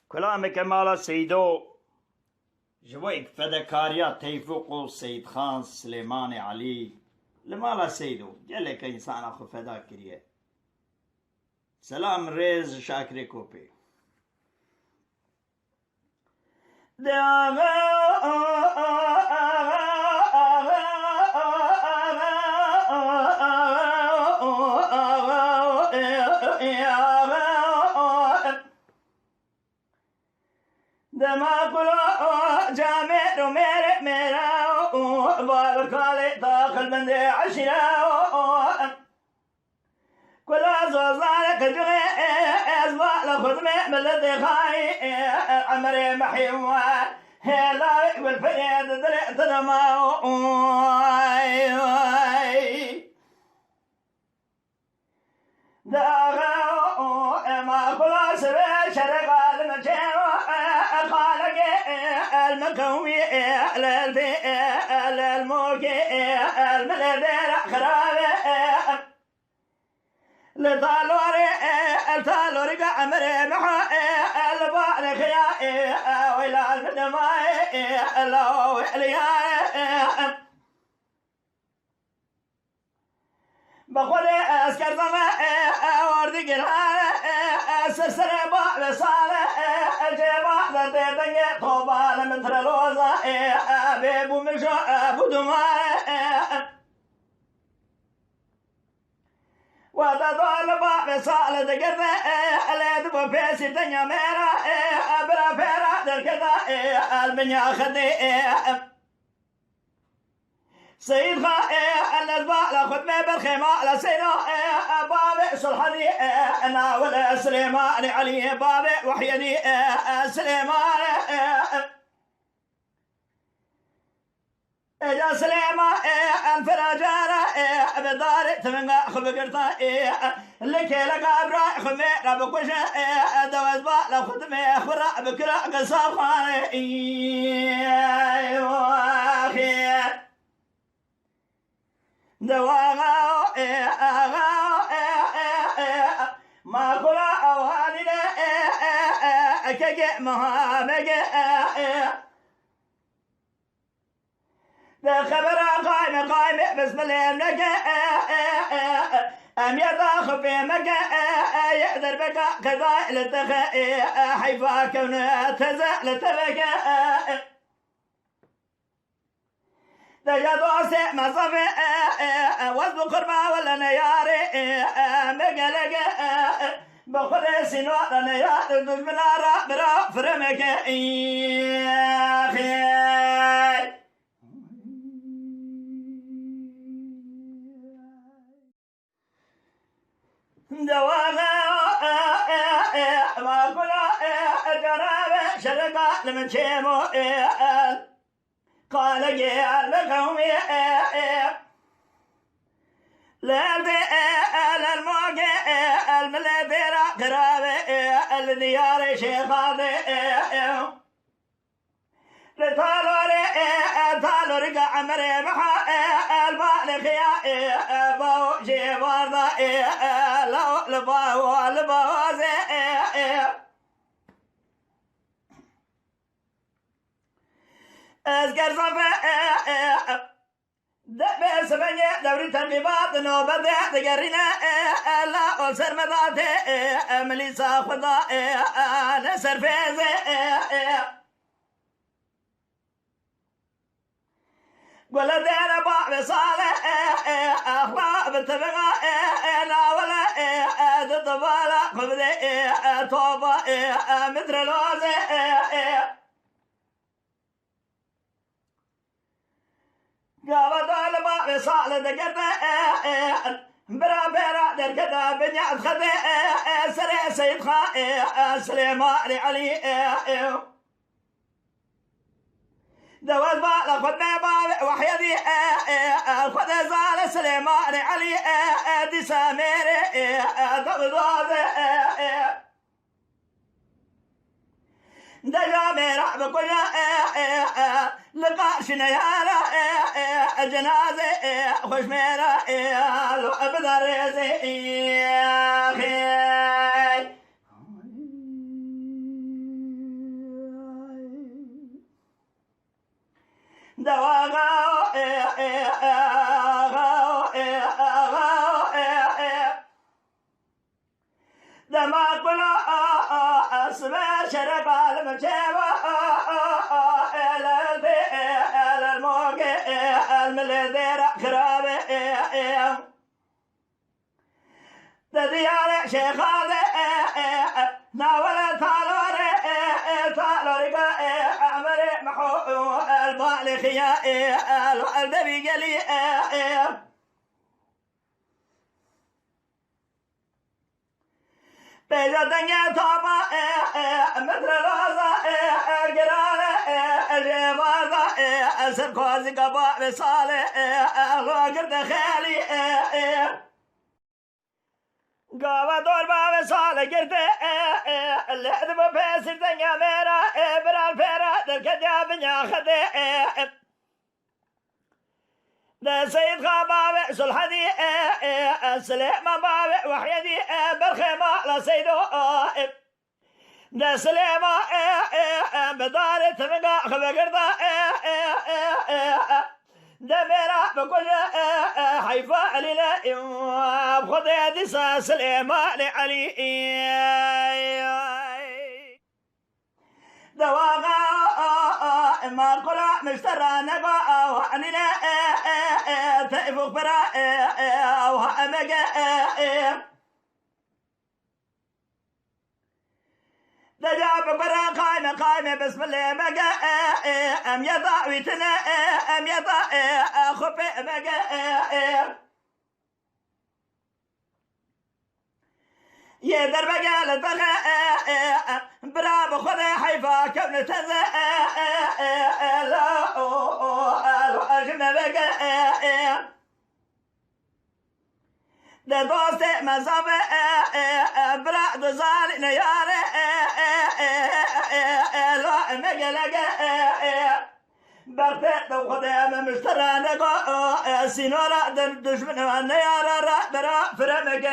كلامك مالا سيدو جويك فدكاريا تيفوق سيد خان سليماني علي لمالا سيدو جلك إنسان أخو فداكريا سلام ريز شاكري كوبي دماغ جامع ميرا بالكالي داخل من عشرة كل زوزارك جغي أزباء لخدمة ملدي خاي عمري محيوان هلا والفريد دريت دماء داغا ما كل سبيل شرق المجيو خالق المكوي للموكي الملدي خرابي لطالوري الطالوري قمري محا البار خيائي ويلا المدماي لو عليا بخولي اسكر زمان وردي قرار سرسر باب صالح الجبال دنيا طوبى لمثل الوزا بيبو مشو ابو دماء وتدور باب صالح دقرنا اللي دبو بيسي دنيا ميرا ابرا فيرا دركدا البنيا خدي سيد خا الأزباء خدمة بالخيمة على سينا بابي صلحني أنا ولا سليمان علي بابي وحيدي سليمان يا سليمان الفراجارة بدار تمنع خبقرتا لك لك أبرا خمير بكوشة دوازباء لخدمة خبرا بكرا قصاب خاني دواغا ما كلا أوهاننا كجئ مهامك ده خبر قايم بسم الله لك أم يضاخ في مكة يقدر بك كذا لتخي حيفا كونه تزال تبكى تجدوسي مصفي وزبو قربا ولا نياري مقلق بخلي سنوات نيار دجمنا رابرا فرمك خير دواغا ما كلا جرابة شرقا لمن شيمو قال يا القومي لا الموقع الملذرة قرابي الديار شيخاذي لطالوري قعمري محا البالغ يا باو جيبارضا لو لباو لباوزي أذكر صفا دبر سبنية دوري تربيبات نوبة تقرينا لا أولسر مضاتي مليسا خدا نسر فيزي ولا دير بعض صالح أخلاق بتبغى لا ولا تطبالا خبدي توبة مثل الوزي قابض الباب صالح دقرنا برا برا دركدا بنيات خدي سري سيد خا سليمان علي دواز بالا خد باب وحيدي خد زال سليمان علي دي سامير دغداد دجا ميرا بكل لقاء شنيالا جنازة خوش ميرا لو أبدا ريزي دواغا دما قلا اسمع شرق المجيبة الموقع الملذير خرابي تديار شيخ ناول تالوري عمري محو البالخيا الدبي قلي بيجا دنيا طابا مثل الوضع قرارة الجبازة سبكوزي قبا بصالي الوقت خالي قاوة دور باب صالة قرد اللي حدب بيسر دنيا ميرا برال فيرا درك جاب خدي ده سيد خبابي سلحدي سليمان بابي وحيدي برخيمة لسيدو ده سليمان بداري تمقا خبقرده دميرا بكل حيفا علينا بخذ يدي سليمان علي دواغا ما القرى مشترى نقا وعنينا تأفوق برا وهمقا دجاب برا قايمة بسم الله مقا أم يضع ويتنا أم يضع خفي مقا يدر بقى لطغى برا بخذ حيفا كم تزا لا الوحشم بقى ده دوست مصابة برا دزال نيار لا مقلق برتق دو خدام مشترى نقو سينورا دشمن نيار برا فرمك